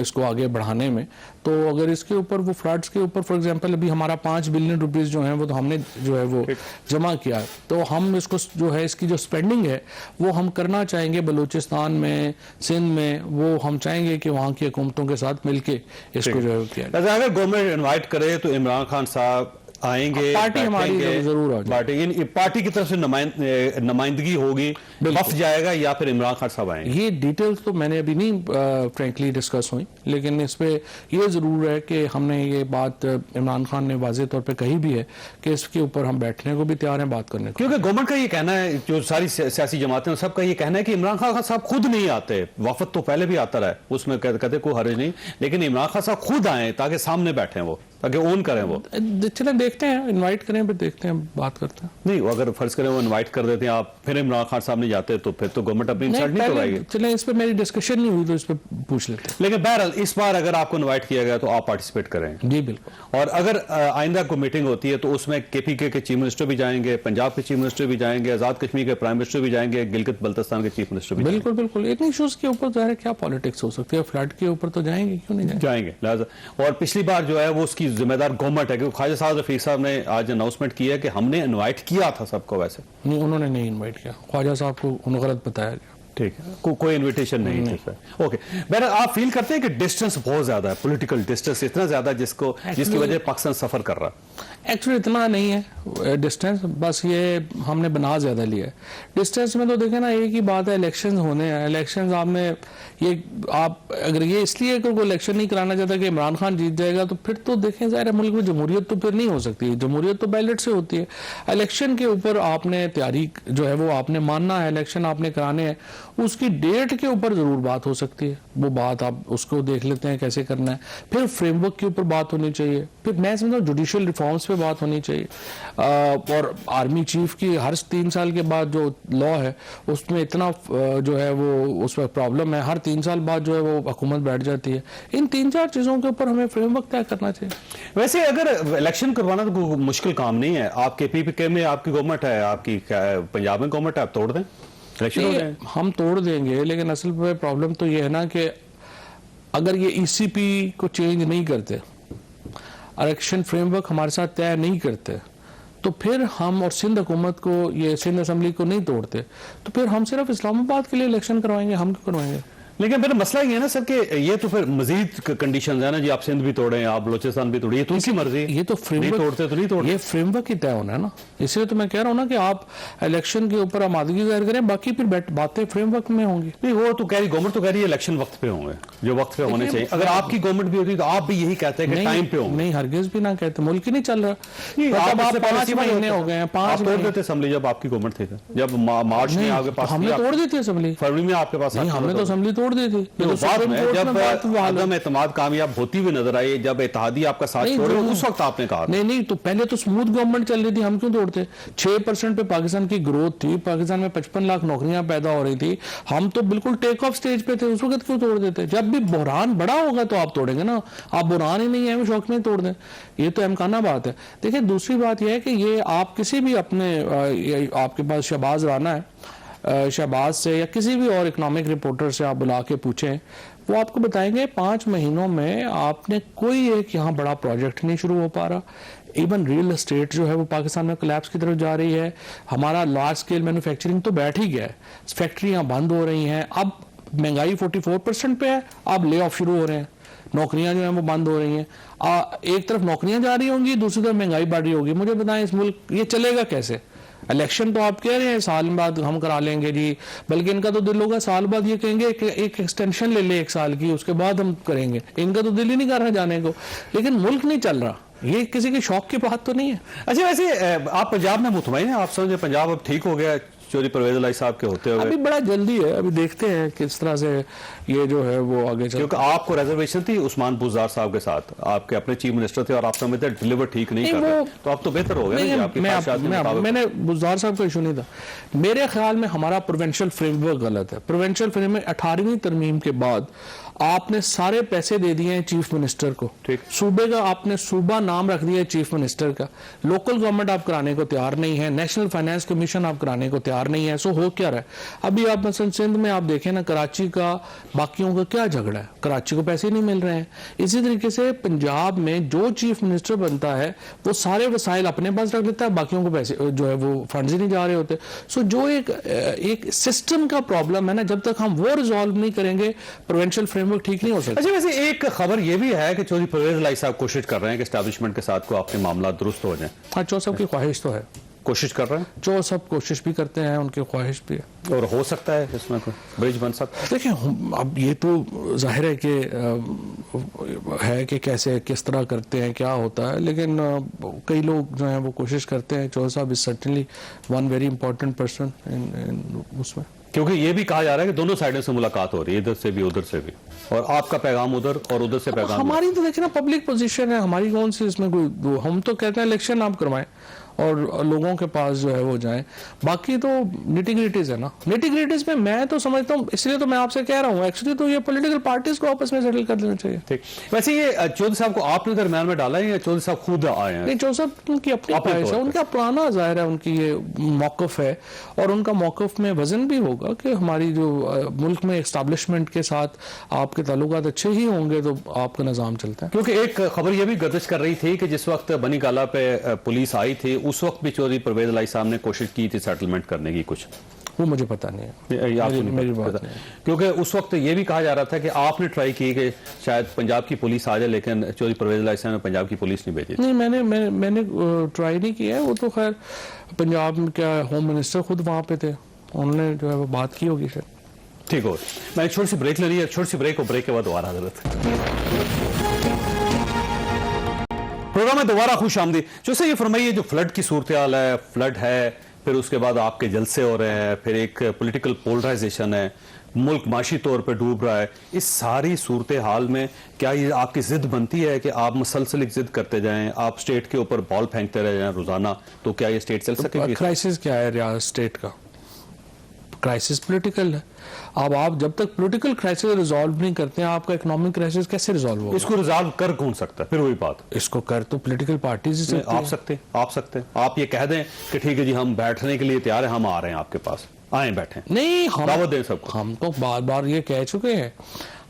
इसको आगे बढ़ाने में। तो अगर इसके ऊपर वो फ्लड्स के ऊपर फॉर एग्जांपल अभी हमारा 5 बिलियन रुपीस जो हैं वो तो हमने जो है वो जमा किया, तो हम इसको जो है इसकी जो स्पेंडिंग है वो हम करना चाहेंगे बलूचिस्तान में, सिंध में, वो हम चाहेंगे कि वहाँ की हुकूमतों के साथ मिल के इसको जो है किया। अगर गवर्नमेंट इन्वाइट करे तो इमरान खान साहब आएंगे? पार्टी हमारी जरूर आ जाएगी। पार्टी की तरफ से नुमाइंदगी होगी, वफ्द जाएगा या फिर इमरान खान साहब आएंगे? ये डिटेल्स तो मैंने अभी नहीं फ्रेंकली डिस्कस हुई, लेकिन इस पे ये जरूर है कि हमने ये बात इमरान खान ने वाज़ेह तौर पे कही भी है कि इसके ऊपर हम बैठने को भी तैयार हैं, बात करने को। क्योंकि गवर्नमेंट का ये कहना है, जो सारी सियासी जमातें सबका ये कहना है कि इमरान खान साहब खुद नहीं आते, वफद तो पहले भी आता रहा है, उसमें कहते कोई हर्ज नहीं, लेकिन इमरान खान साहब खुद आए ताकि सामने बैठे वो, ताकि ओन करें वो। चलें देखते हैं, इनवाइट करें फिर देखते हैं, बात करते हैं। नहीं, अगर फर्ज करें वो इनवाइट कर देते हैं आप, फिर इमरान खान साहब नहीं जाते तो फिर तो गवर्नमेंट अपनी इंसल्ट नहीं करवाएगी। चलें इस पे मेरी डिस्कशन नहीं हुई तो इस पे पूछ लेते हैं। लेकिन बहरहाल इस बार अगर आपको इनवाइट किया गया तो आप पार्टिसिपेट करें? जी बिल्कुल। और अगर आइंदा कोई मीटिंग होती है तो उसमें केपीके के चीफ मिनिस्टर भी जाएंगे, पंजाब के चीफ मिनिस्टर भी जाएंगे, आजाद कश्मीर के प्राइम मिनिस्टर भी जाएंगे, गिलगित बल्तिस्तान के चीफ मिनिस्टर भी बिल्कुल बिल्कुल। इन इश्यूज के ऊपर जो है क्या पॉलिटिक्स हो सकती है, फ्लड के ऊपर तो जाएंगे, क्यों नहीं जाएंगे। और पिछली बार जो है वो उसकी जिम्मेदार गवर्नमेंट है, क्योंकि ख्वाजा साहब रफीक साहब ने आज अनाउंसमेंट किया कि हमने इनवाइट किया था सबको। वैसे नहीं, उन्होंने नहीं इनवाइट किया, ख्वाजा साहब को उन्होंने गलत बताया गया। ठीक है, कोई इनविटेशन नहीं है। ओके, बहरहाल आप फील करते हैं कि डिस्टेंस बहुत ज्यादा है, पॉलिटिकल डिस्टेंस इतना ज्यादा जिसकी वजह पाकिस्तान सफर कर रहा है? एक्चुअली इतना नहीं है डिस्टेंस, बस ये हमने बना ज़्यादा लिया है। डिस्टेंस में तो देखें ना, एक ही बात है, इलेक्शन होने हैं। इलेक्शन आपने ये आप अगर ये इसलिए अगर कोई इलेक्शन नहीं कराना चाहता कि इमरान खान जीत जाएगा तो फिर तो देखें ज़ाहिर है मुल्क में जमहूरियत तो फिर नहीं हो सकती। जमहूरियत तो बैलेट से होती है। इलेक्शन के ऊपर आपने तैयारी जो है वो आपने मानना है, इलेक्शन आपने कराने हैं, उसकी डेट के ऊपर ज़रूर बात हो सकती है। वो बात आप उसको देख लेते हैं कैसे करना है, फिर फ्रेमवर्क के ऊपर बात होनी चाहिए, फिर मैं समझता हूँ जुडिशियल रिफॉर्म्स पे बात होनी चाहिए। और आर्मी चीफ की हर 3 साल के बाद जो लॉ है उसमें इतना जो है वो उस पर प्रॉब्लम है, हर 3 साल बाद जो है वो हुकूमत बैठ जाती है। इन 3-4 चीज़ों के ऊपर हमें फ्रेमवर्क तय करना चाहिए। वैसे अगर इलेक्शन करवाना तो कोई मुश्किल काम नहीं है। आपके पीपीके में आपकी गवर्नमेंट है, आपकी पंजाब में गवर्नमेंट है, आप तोड़ दें, इलेक्शन हो जाए। हम तोड़ देंगे, लेकिन असल में प्रॉब्लम तो ये है ना कि अगर ये ईसीपी को चेंज नहीं करते, इलेक्शन फ्रेमवर्क हमारे साथ तय नहीं करते, तो फिर हम और सिंध हुकूमत को, ये सिंध असेंबली को नहीं तोड़ते, तो फिर हम सिर्फ इस्लामाबाद के लिए इलेक्शन करवाएंगे, हम क्यों करवाएंगे? लेकिन फिर मसला ये है ना सर कि ये तो फिर मजीद कंडीशन है ना जी, आप सिंध भी तोड़े, आप बलोचिस्तान भी तोड़े, ये तो उनकी मर्जी। ये तो फ्रेमवर्क नहीं तोड़ते तो नहीं तोड़ते, ये फ्रेमवर्क ही तय होना है ना। इसलिए तो मैं कह रहा हूँ ना कि आप इलेक्शन के ऊपर आमादगी जाहिर करें, बाकी फिर बातें फ्रेमवर्क में होंगी। नहीं, वो तो कह रही गवर्नमेंट तो कह रही है इलेक्शन वक्त पे होंगे, जो वक्त पे होने चाहिए। अगर आपकी गवर्नमेंट भी होती तो आप भी यही कहते हैं कि टाइम पे होंगे। नहीं, हरगिज भी ना कहते, मुल्क ही नहीं चल रहा। आप 5 महीने हो गए हैं, 5 तोड़ देते असेंबली जब आपकी गवर्नमेंट थी, जब मार्च में आपके पास, हमने तोड़ दी थी असेंबली, फरवरी में आपके पास, हमने तो असेंबली तोड़ दी थी। जब अदम एतमाद कामयाब होती हुई नजर आई, जब इत्तेहादी आपका साथ छोड़े, उस वक्त आपने कहा नहीं तो पहले तो स्मूथ गवर्नमेंट चल रही थी, हम क्यों तोड़ते? 6% पे पाकिस्तान की ग्रोथ थी, पाकिस्तान में 55 लाख नौकरियां पैदा हो रही थी, हम तो बिल्कुल टेक ऑफ स्टेज पे थे, उस वक्त क्यों तोड़ देते? जब भी बुरहान बड़ा होगा तो आप तोड़ेंगे ना, आप बुरहान ही नहीं है शौक में तोड़ दें, ये तो अमकाना बात है। देखिए दूसरी बात यह है कि ये आप किसी भी अपने आपके पास शहबाज राना है, शहबाज से या किसी भी और इकोनॉमिक रिपोर्टर से आप बुला के पूछें, वो आपको बताएंगे 5 महीनों में आपने कोई एक यहाँ बड़ा प्रोजेक्ट नहीं शुरू हो पा रहा। इवन रियल एस्टेट जो है वो पाकिस्तान में कोलैप्स की तरफ जा रही है। हमारा लार्ज स्केल मैन्युफैक्चरिंग तो बैठ ही गया है, फैक्ट्रियाँ बंद हो रही हैं, अब महंगाई 44% पे है, अब ले ऑफ शुरू हो रहे हैं, नौकरियां जो हैं वो बंद हो रही हैं। एक तरफ नौकरियां जा रही होंगी, दूसरी तरफ महंगाई बढ़ रही होगी। मुझे बताएं इस मुल्क ये चलेगा कैसे? इलेक्शन तो आप कह रहे हैं साल बाद हम करा लेंगे जी, बल्कि इनका तो दिल होगा साल बाद ये कहेंगे एक एक्सटेंशन ले ले 1 साल की, उसके बाद हम करेंगे। इनका तो दिल ही नहीं कर रहा जाने को, लेकिन मुल्क नहीं चल रहा। ये किसी के शौक की बात तो नहीं है। अच्छा, वैसे आप पंजाब में मुतमईन हैं? आप समझे पंजाब अब ठीक हो गया, चौधरी परवेज इलाही साहब के होते हुए? अभी बड़ा जल्दी है, अभी देखते हैं किस तरह से ये जो है वो आगे चल। क्योंकि आपको रिजर्वेशन थी उस्मान बुज़दार साहब के साथ, आपके अपने चीफ मिनिस्टर थे और आप समझते डिलीवर ठीक नहीं कर रहे, तो अब तो बेहतर हो गया ना आपकी ख्वाहिशात के मुताबिक। मैंने बुज़दार साहब का इशू नहीं था, मेरे ख्याल में हमारा प्रोविंशियल फ्रेमवर्क गलत है। प्रोविंशियल फ्रेम में 18वीं तरमीम के बाद आपने सारे पैसे दे दिए हैं चीफ मिनिस्टर को, ठीक। सूबे का आपने सूबा नाम रख दिया है चीफ मिनिस्टर का, लोकल गवर्नमेंट आप कराने को तैयार नहीं है, नेशनल फाइनेंस कमीशन आप कराने को तैयार नहीं है। सो हो क्या रहा है अभी? आप मसलन सिंध में आप देखें ना, कराची का बाकियों का क्या झगड़ा है, कराची को पैसे नहीं मिल रहे हैं। इसी तरीके से पंजाब में जो चीफ मिनिस्टर बनता है वो सारे वसाइल अपने पास रख लेता है, बाकियों को पैसे जो है वो फंड्स ही नहीं जा रहे होते। सो जो एक सिस्टम का प्रॉब्लम है ना, जब तक हम वो रिजॉल्व नहीं करेंगे प्रोविंशियल फ्रेमवर्क ठीक नहीं हो सकता। अच्छा, वैसे एक खबर ये भी है कि चौधरी परवेज इलाही साहब कोशिश कर रहे हैं कि एस्टैब्लिशमेंट के साथ को आपके मामला दुरुस्त हो जाए। हाँ, चौ साहब की ख्वाहिश तो है, कोशिश कर रहे हैं, जो सब कोशिश भी करते हैं, उनकी ख्वाहिश भी है, और हो सकता है इसमें कोई ब्रिज बन सकता है। देखिए अब ये तो जाहिर है कि कैसे किस तरह करते हैं, क्या होता है, लेकिन कई लोग जो हैं वो कोशिश करते हैं। चौधरी साहब is certainly one very important person in उसमें, क्योंकि ये भी कहा जा रहा है कि दोनों साइडों से मुलाकात हो रही है, इधर से भी उधर से भी, और आपका पैगाम उधर और उधर से पैगाम। हमारी तो देखिए ना पब्लिक पोजीशन है, हमारी कौन सी इसमें कोई, हम तो कहते हैं इलेक्शन आप करवाएं और लोगों के पास जो है वो जाएं, बाकी तो निटिग्रिटीज है ना। निटिग्रिटीज में मैं तो समझता हूँ, इसलिए तो मैं आपसे कह रहा हूँ एक्चुअली तो ये पॉलिटिकल पार्टीज को आपस में सेटल कर देना चाहिए। ठीक, वैसे ये चौधरी साहब को आपने दरम्यान में डाला है या चौधरी साहब खुद आए हैं? नहीं, चौधरी साहब उनकी अपनी ख्वाहिश है, उनका पुराना जाहिर है उनकी ये मौकफ है, और उनका मौकफ में वजन भी होगा कि हमारी जो मुल्क में एस्टैब्लिशमेंट के साथ आपके ताल्लुकात अच्छे ही होंगे तो आपका निज़ाम चलता है। क्योंकि एक खबर ये भी गर्दिश कर रही थी कि जिस वक्त बनी गाला पे पुलिस आई थी उस वक्त भी चौधरी परवेज इलाही साहब ने कोशिश की थी सेटलमेंट करने की, कुछ वो मुझे पता नहीं है, मेरी बात नहीं। क्योंकि उस वक्त ये भी कहा जा रहा था कि आपने ट्राई की कि शायद पंजाब की पुलिस आ जाए, लेकिन चौधरी परवेज इलाही साहब ने पंजाब की पुलिस नहीं भेजी। नहीं, मैंने ट्राई नहीं किया है, वो तो खैर पंजाब में क्या होम मिनिस्टर खुद वहाँ पे थे, उन्होंने जो है वो बात की होगी शायद। ठीक हो, मैं एक छोटी सी ब्रेक ले रही है, छोटी सी ब्रेक और ब्रेक के बाद दोबारा हाजिर प्रोग्राम में दोबारा खुश आमदी। जैसे ये फरमाइए, जो फ्लड की सूरत हाल है, फ्लड है, फिर उसके बाद आपके जलसे हो रहे हैं, फिर एक पॉलिटिकल पोलराइजेशन है, मुल्क माशी तौर पे डूब रहा है, इस सारी सूरत हाल में क्या ये आपकी जिद बनती है कि आप मुसलसल जिद करते जाएं, आप स्टेट के ऊपर बॉल फेंकते रह जाएं रोजाना, तो क्या ये स्टेट चल सकेगी? क्राइसिस क्या है रियासत स्टेट का? क्राइसिस पॉलिटिकल है। अब आप जब तक पॉलिटिकल क्राइसिस रिजॉल्व नहीं करते हैं, आपका इकोनॉमिक क्राइसिस कैसे रिजॉल्व होगा? इसको रिजॉल्व कर कौन सकता है? फिर वही बात, इसको कर तो पॉलिटिकल पार्टीज से आप सकते आप ये कह दें कि ठीक है जी, हम बैठने के लिए तैयार हैं, हम आ रहे हैं आपके पास, आए बैठे। नहीं, हम दावत दें सबको। हम तो बार बार ये कह चुके हैं,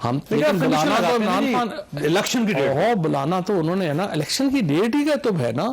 हम बुलाना तो इलेक्शन की डेट हो, बुलाना तो उन्होंने है ना, इलेक्शन की डेट ही का तो है ना।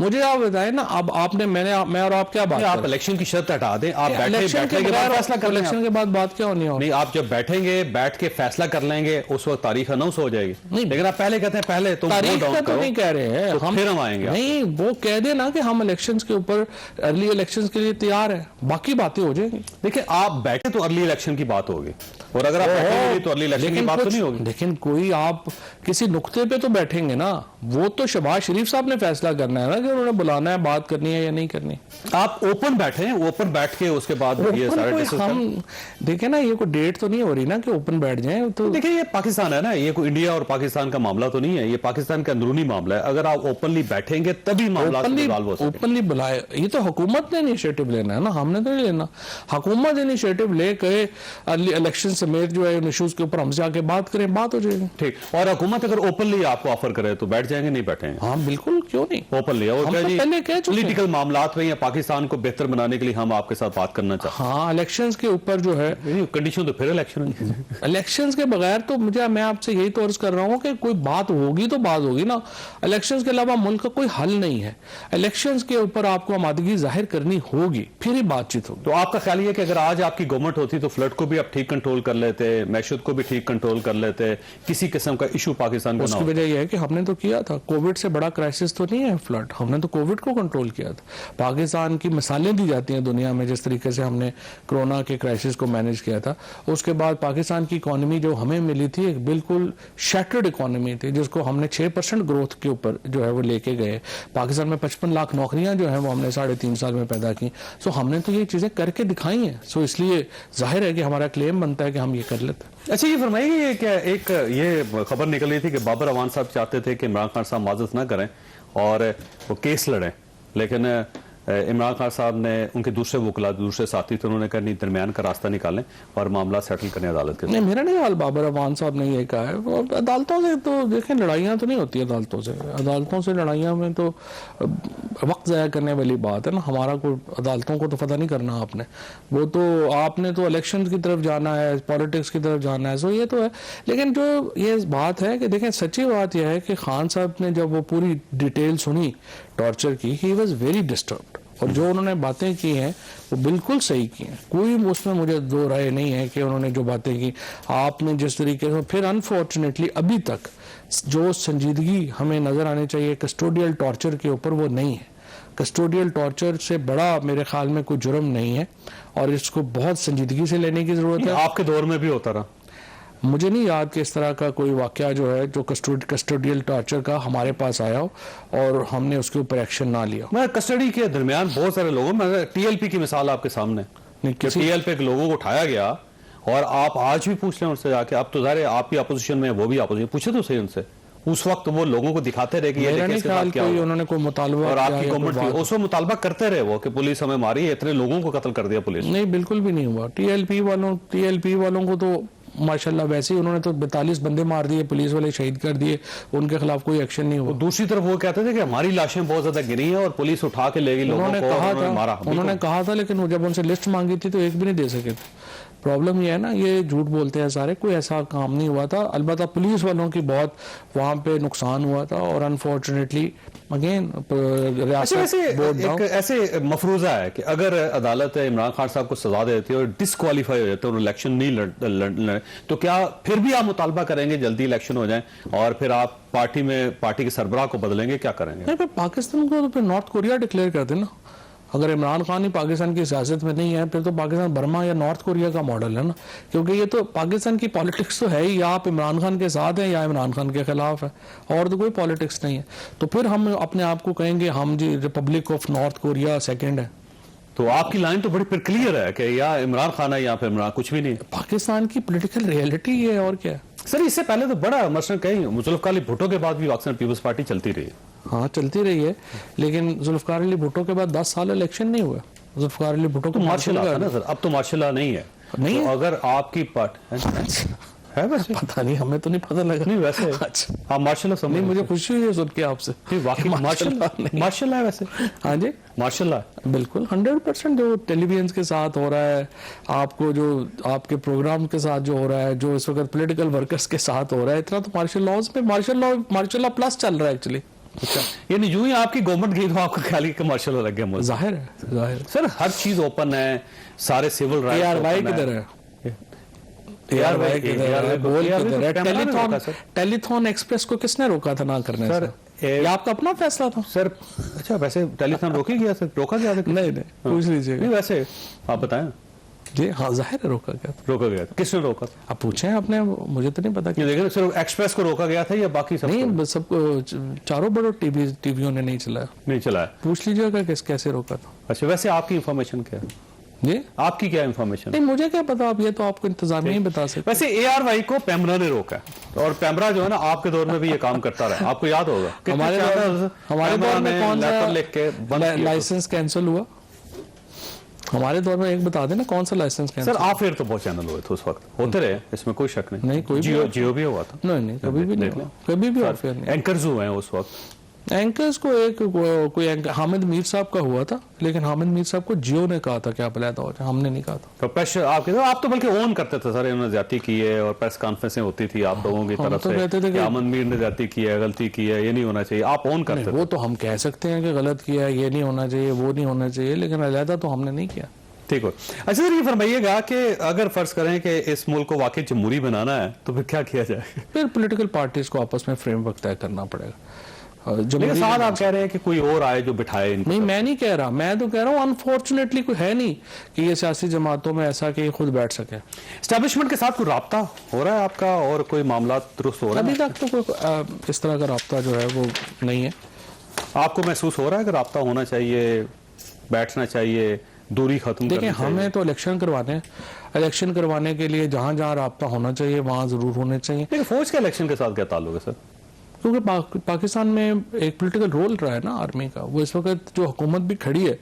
मुझे आप बताएं ना, अब आपने मैं और आप क्या बात, आप इलेक्शन की शर्त हटा दें, आप बैठने के बाद फैसला कर लेंगे। इलेक्शन के बाद बात क्या होनी है? नहीं, आप जब बैठेंगे, बैठ के फैसला कर लेंगे, उस वक्त तारीख अनाउंस हो जाएगी। नहीं, लेकिन आप पहले कहते हैं पहले तुम तारीख का तो नहीं कह रहे हैं, फिर हम आएंगे। नहीं, वो कह देना कि हम इलेक्शंस के ऊपर अर्ली इलेक्शंस के लिए तैयार है, बाकी बातें हो जाएंगी। देखिए, आप बैठे तो अर्ली इलेक्शन की बात होगी, और अगर आप बैठेंगे तो अर्ली इलेक्शन की बात तो नहीं होगी। लेकिन कोई आप किसी नुक्ते पे तो बैठेंगे ना, वो तो शहबाज शरीफ साहब ने फैसला करना है ना कि उन्होंने बुलाना है, बात करनी है या नहीं करनी। आप ओपन बैठे, ओपन बैठ के उसके बाद ये सारा डिस्कस हम देखें ना, ये कोई डेट तो नहीं हो रही ना कि ओपन बैठ जाएं। तो देखिए, ये पाकिस्तान है ना, ये कोई इंडिया और पाकिस्तान का मामला तो नहीं है, ये पाकिस्तान का अंदरूनी मामला है। अगर आप ओपनली बैठेंगे तभी मामला सॉल्व हो सकता है। ओपनली बुलाए, ये तो हुकूमत ने इनिशिएटिव लेना है ना, हमने तो नहीं लेना। हुकूमत इनिशिएटिव ले के अर्ली इलेक्शन समेत जो है इश्यूज के ऊपर हमसे आके बात करें, बात हो जाएगी। ठीक, और हुकूमत अगर ओपनली आपको ऑफर करे तो बैठ जाएंगे, नहीं बैठेंगे? हाँ बिल्कुल, क्यों नहीं, ओपनली। और क्या जी, पॉलिटिकल मामलात में या पाकिस्तान को बेहतर बनाने के लिए हम आपके साथ बात करना चाहते हैं। हाँ, इलेक्शंस के ऊपर जो है कंडीशन तो फिर इलेक्शन इलेक्शंस के बगैर तो मैं आपसे यही तो अर्ज कर रहा हूँ कि कोई बात होगी तो बात होगी ना। इलेक्शंस के अलावा मुल्क का कोई हल नहीं है। इलेक्शंस के ऊपर आपको आमादगी जाहिर करनी होगी, फिर ही बातचीत होगी। तो आपका ख्याल ये कि अगर आज आपकी गवर्नमेंट होती तो फ्लड को भी आप ठीक कंट्रोल कर लेते, मैशूद को भी ठीक कंट्रोल कर लेते, किसी किस्म का इशू पाकिस्तान को उसकी वजह यह है कि हमने तो किया क्या था, कोविड से बड़ा क्राइसिस तो नहीं है फ्लड, हमने तो कोविड को कंट्रोल किया था। पाकिस्तान की मिसालें दी जाती हैं दुनिया में जिस तरीके से हमने कोरोना के क्राइसिस को मैनेज किया था। उसके बाद पाकिस्तान की इकॉनमी जो हमें मिली थी एक बिल्कुल शैटर्ड इकॉनमी थी, जिसको हमने 6% ग्रोथ के ऊपर जो है वो लेके गए। पाकिस्तान में 55 लाख नौकरियां जो है वो हमने 3.5 साल में पैदा की। सो हमने तो ये चीज़ें करके दिखाई हैं। सो इसलिए जाहिर है कि हमारा क्लेम बनता है कि हम ये कर लेते हैं। अच्छा, ये फरमाइए, ये क्या एक ये खबर निकल रही थी कि बाबर अवान साहब चाहते थे कि इमरान खान साहब माजरत ना करें और वो केस लड़ें, लेकिन इमरान खान साहब ने उनके दूसरे वकला, दूसरे साथी थे, उन्होंने कहा नहीं, दरमियान का रास्ता निकालें और मामला सेटल करें अदालत के। नहीं, मेरा नहीं ख्याल बाबर अवान साहब ने ये कहा है। वो अदालतों से तो देखें, लड़ाइयाँ तो नहीं होती अदालतों से लड़ाइयाँ में तो वक्त ज़ाया करने वाली बात है ना। हमारा कोई अदालतों को तो पता नहीं करना आपने, वो तो आपने तो इलेक्शन की तरफ जाना है, पॉलिटिक्स की तरफ जाना है। सो ये तो है, लेकिन जो ये बात है कि देखें, सच्ची बात यह है कि खान साहब ने जब वो पूरी डिटेल सुनी टॉर्चर की, ही वॉज वेरी डिस्टर्ब्ड, और जो उन्होंने बातें की हैं वो बिल्कुल सही की हैं। कोई उसमें मुझे दो राय नहीं है कि उन्होंने जो बातें की आपने जिस तरीके से, फिर अनफॉर्चुनेटली अभी तक जो संजीदगी हमें नज़र आनी चाहिए कस्टोडियल टॉर्चर के ऊपर वो नहीं है। कस्टोडियल टॉर्चर से बड़ा मेरे ख्याल में कोई जुर्म नहीं है और इसको बहुत संजीदगी से लेने की ज़रूरत है। आपके दौर में भी होता रहा? मुझे नहीं याद कि इस तरह का कोई वाकया जो है जो कस्टोडियल टॉर्चर का हमारे पास आया हो और हमने उसके ऊपर एक्शन ना लिया। मैं कस्टडी के दरमियान बहुत सारे लोगों में, टीएलपी की मिसाल आपके सामने, टीएलपी के लोगों को उठाया गया और आप आज भी पूछ लें उनसे जाके, अब तो ज़ाहिर है आपकी अपोजिशन में, वो भी अपोजिशन, पूछे तो सही उनसे। उस वक्त वो लोगों को दिखाते रहे कि ये देखिए इसके साथ क्या हुआ, उन्होंने कोई मुतालबा, और आपकी गवर्नमेंट उस वक्त मुतालबा करते रहे वो कि पुलिस हमें मारी, इतने लोगों को कत्ल कर दिया पुलिस। नहीं, बिल्कुल भी नहीं हुआ। टीएलपी वालों को तो माशाल्लाह वैसे ही उन्होंने तो 42 बंदे मार दिए, पुलिस वाले शहीद कर दिए, उनके खिलाफ कोई एक्शन नहीं हुआ। दूसरी तरफ वो कहते थे कि हमारी लाशें बहुत ज्यादा गिरी हैं और पुलिस उठा के ले गई लोगों को, उन्होंने कहा था, लेकिन जब उनसे लिस्ट मांगी थी तो एक भी नहीं दे सके थे। प्रॉब्लम ये है ना, ये झूठ बोलते हैं सारे, कोई ऐसा काम नहीं हुआ था। अलबत्ता पुलिस वालों की बहुत वहाँ पे नुकसान हुआ था और अनफॉर्चुनेटली अगेन ऐसे मफरूजा है कि अगर अदालत इमरान खान साहब को सजा देती है और डिस्क्वालीफाई हो जाते हैं और इलेक्शन नहीं लड़ तो क्या फिर भी आप मुतालबा करेंगे जल्दी इलेक्शन हो जाए और फिर आप पार्टी के सरबराह को बदलेंगे, क्या करेंगे? नहीं, पाकिस्तान को तो फिर नॉर्थ कोरिया डिक्लेयर कर देना। अगर इमरान खान ही पाकिस्तान की सियासत में नहीं है फिर तो पाकिस्तान बर्मा या नॉर्थ कोरिया का मॉडल है ना, क्योंकि ये तो पाकिस्तान की पॉलिटिक्स तो है ही, या आप इमरान खान के साथ हैं या इमरान खान के खिलाफ है, और तो कोई पॉलिटिक्स नहीं है। तो फिर हम अपने आप को कहेंगे हम जी republic of North Korea second है। तो आपकी लाइन तो बड़ी क्लियर है कि या इमरान खान है या फिर इमरान, कुछ भी नहीं। पाकिस्तान की पॉलिटिकल रियलिटी है, और क्या है। सर, इससे पहले तो बड़ा मसलन कहीं जुल्फिकार अली भुट्टो के बाद भी पाकिस्तान पीपल्स पार्टी चलती रही है। हाँ, चलती रही है, लेकिन जुल्फिकार अली भुट्टो के बाद 10 साल इलेक्शन नहीं हुआ। जुल्फिकार अली भुट्टो तो मार्शल लॉ था ना सर, अब तो मार्शल लॉ नहीं है। नहीं, तो अगर आपकी पार्टी है वैसे, पता नहीं, हमें तो नहीं पता लगा। नहीं वैसे अच्छा, आप मार्शल लॉ समझ, मुझे खुशी हुई है सुन के आपसे। वाकई मार्शल लॉ है वैसे। हाँ जी, मार्शल लॉ बिल्कुल 100% जो टेलीविजन के साथ हो रहा है, आपको जो आपके प्रोग्राम के साथ जो हो रहा है, जो इस वक्त पॉलिटिकल वर्कर्स के साथ हो रहा है, इतना तो मार्शल लॉ प्लस चल रहा है एक्चुअली। अच्छा, यानी यूं ही आपकी गवर्नमेंट गई तो आपका ख्याल है कि मार्शल लॉ लग गया? जाहिर है सर, हर चीज ओपन है, सारे सिविल राइट्स। ARY किधर है? टेलीथॉन एक्सप्रेस को किसने रोका था ना करने सर? ये आपका अपना फैसला था सर? अच्छा, वैसे टेलीथॉन रोकी गया सर? रोका गया था? नहीं, पूछ लीजिएगा। नहीं वैसे आप बताएं जी। हाँ, जाहिर है रोका गया था। रोका गया था, किसने रोका था? आप पूछें आपने, मुझे तो नहीं पता। लेकिन सिर्फ एक्सप्रेस को रोका गया था या बाकी सब? नहीं, सबको, चारों बड़ों टीवियों ने नहीं चलाया। नहीं चलाया, पूछ लीजिएगा कैसे रोका था। अच्छा, वैसे आपकी इंफॉर्मेशन क्या है जी? आपकी क्या इंफॉर्मेशन? नहीं, मुझे क्या पता, आप ये तो आपको इंतजामिया ही बता सकते। वैसे ARY को पैमरा ने रोका है और पैमरा जो है ना आपके दौर में भी ये काम करता रहा, आपको याद होगा। हमारे दौर में कौन सा लाइसेंस कैंसिल हुआ? हमारे दौर में एक बता देना कौन सा लाइसेंस कैंसिल? सर, आप फिर तो बहुत चैनल हुए थे उस वक्त, होते रहे, इसमें कोई शक नहीं। नहीं, कोई जियो भी हुआ था? नहीं, कभी भी नहीं, कभी भी ऑफर नहीं। एंकर्स हुए हैं उस वक्त। एंकर्स को कोई हामिद मीर साहब का हुआ था, लेकिन हामिद मीर साहब को जियो ने कहा था क्या बलाता हो, हमने नहीं कहा था। तो प्रेशर आप तो बल्कि ओन करते थे सर, इन्होंने ज्यादती की है और प्रेस कॉन्फ्रेंसें होती थी आप लोगों की तरफ से, कहते थे कि हामिद मीर ने ज्यादती की है, गलती की है, ये नहीं होना चाहिए, आप ओन करते थे। वो तो हम कह सकते हैं कि गलत किया है, ये नहीं होना चाहिए, वो नहीं होना चाहिए, लेकिन अलहदा तो हमने नहीं किया। ठीक हो। अच्छा सर, ये फरमाइएगा कि अगर फर्ज करें कि इस मुल्क को वाकई जमहूरी बनाना है तो फिर क्या किया जाए? फिर पॉलिटिकल पार्टीज को आपस में फ्रेमवर्क तय करना पड़ेगा। लेकिन साथ आप कह रहे हैं कि कोई और आए जो बिठाए इनको। नहीं, मैं नहीं कह रहा, मैं तो कह रहा हूँ अनफॉर्चुनेटली कोई है नहीं कि ये सियासी जमातों में ऐसा कि ये खुद बैठ सके। एस्टेब्लिशमेंट के साथ कोई राब्ता हो रहा है आपका और कोई मामला दुरुस्त हो रहा है? अभी तक तो कोई इस तरह का राब्ता जो है वो नहीं है। आपको महसूस हो रहा है कि राब्ता होना चाहिए, बैठना चाहिए, दूरी खत्म देखिए, करनी चाहिए? हमें तो इलेक्शन करवाने हैं, इलेक्शन करवाने के लिए जहाँ जहाँ राब्ता होना चाहिए वहाँ ज़रूर होने चाहिए। लेकिन फौज के इलेक्शन के साथ क्या ताल्लुक है सर? क्योंकि पाकिस्तान में एक पॉलिटिकल रोल रहा है ना आर्मी का, वो इस वक्त जो हुकूमत भी खड़ी है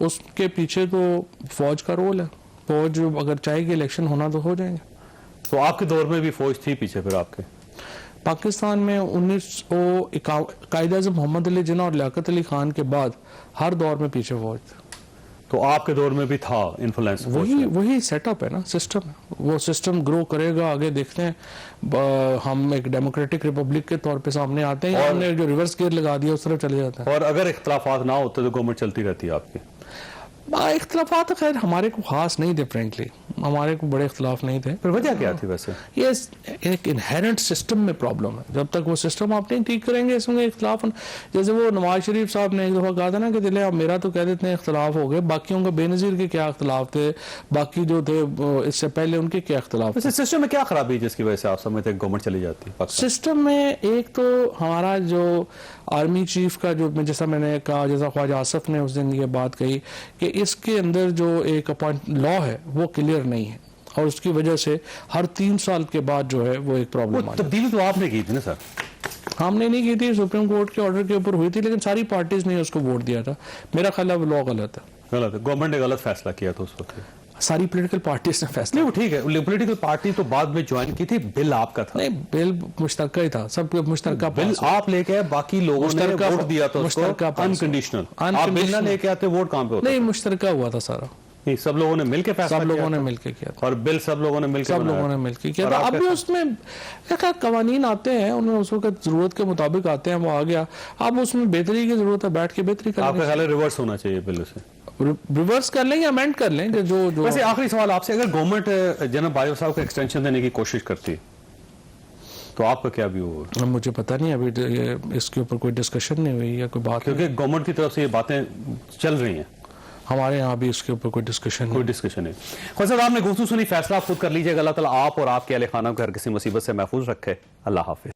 उसके पीछे तो फौज का रोल है। फौज अगर चाहेगी इलेक्शन होना तो हो जाएंगे। तो आपके दौर में भी फौज थी पीछे फिर आपके? पाकिस्तान में 1951 कायद-ए-आज़म मोहम्मद अली जिन्ना और लियाकत अली खान के बाद हर दौर में पीछे फौज थी। तो आपके दौर में भी था इन्फ्लुएंस? वही सेटअप है ना, सिस्टम है। वो सिस्टम ग्रो करेगा, आगे देखते हैं। हम एक डेमोक्रेटिक रिपब्लिक के तौर पे सामने आते हैं, हमने जो रिवर्स गियर लगा दिया उस तरफ चले जाते हैं। और अगर इख्तलाफात ना होते तो गवर्नमेंट चलती रहती है आपकी? इख्तलाफात खैर हमारे को खास नहीं थे, फ्रेंकली हमारे को बड़े इख्तलाफ नहीं थे। फिर वजह क्या थी वैसे? ये एक इनहेरेंट सिस्टम में प्रॉब्लम है। जब तक वो सिस्टम आप नहीं ठीक करेंगे इसमें इख्तलाफ, जैसे वो नवाज शरीफ साहब ने एक दफ़ा कहा था ना कि दिले आप मेरा तो कह देते हैं इख्तलाफ हो गए, बाकियों का बेनज़ीर के क्या इख्तलाफ थे, बाकी जो थे इससे पहले उनके क्या इख्तलाफ थे। सिस्टम में क्या खराबी जिसकी वजह से आप समझते हैं गवर्नमेंट चली जाती है? सिस्टम में एक तो हमारा जो आर्मी चीफ का जो, जैसा मैंने कहा, जैसा ख्वाजा आसफ ने उस दिन ये बात कही कि इसके अंदर जो एक अपॉइंट लॉ है वो क्लियर नहीं है और उसकी वजह से हर 3 साल के बाद जो है वो एक प्रॉब्लम आ तब्दीली तो आपने की थी ना सर? हमने नहीं की थी, सुप्रीम कोर्ट के ऑर्डर के ऊपर हुई थी, लेकिन सारी पार्टीज ने उसको वोट दिया था। मेरा ख्याल है वो लॉ गलत है। गलत है, गवर्नमेंट ने गलत फैसला किया था उस वक्त। सारी पॉलिटिकल पार्टीज ने फैसला, नहीं वो ठीक है, पॉलिटिकल पार्टी तो बाद में ज्वाइन की थी, बिल आपका था। नहीं, बिल मुश्तरका ही था, सब मुश्तरका बिल आप लेके आए, बाकी लोगों ने वोट दिया था उसको अनकंडीशनल। आप बिल ना लेके आते वोट कहां पे होता? नहीं, मुश्तरका हुआ था सारा। नहीं, सब लोगों ने मिलकर फैसला किया, सब लोगों ने मिलकर किया था और बिल सब लोगों ने मिलकर किया था। अब भी उसमें कवानीन आते हैं, उन्हें उस वक्त जरूरत के मुताबिक आते हैं, वो आ गया। अब उसमें बेहतरी की जरूरत है, बैठ के बेहतरी करनी। आपका ख्याल है रिवर्स होना चाहिए बिल से? रिवर्स कर लें या अमेंड कर लें? जो वैसे आखिरी सवाल आपसे, अगर गवर्नमेंट जनरल बाजवा साहब को एक्सटेंशन देने की कोशिश करती तो आपका क्या व्यू होगा? मुझे पता नहीं, अभी इसके ऊपर कोई डिस्कशन नहीं हुई या कोई बात, क्योंकि गवर्नमेंट की तरफ से ये बातें चल रही हैं। हमारे यहाँ भी इसके ऊपर कोई डिस्कशन नहीं। खुद साहब आपने गुफ्तगू सुनी, फैसला आप खुद कर लीजिएगा। अल्लाह ताला आप और आपके अहले खाना को हर किसी मुसीबत से महफूज रखे। अल्लाह हाफिज।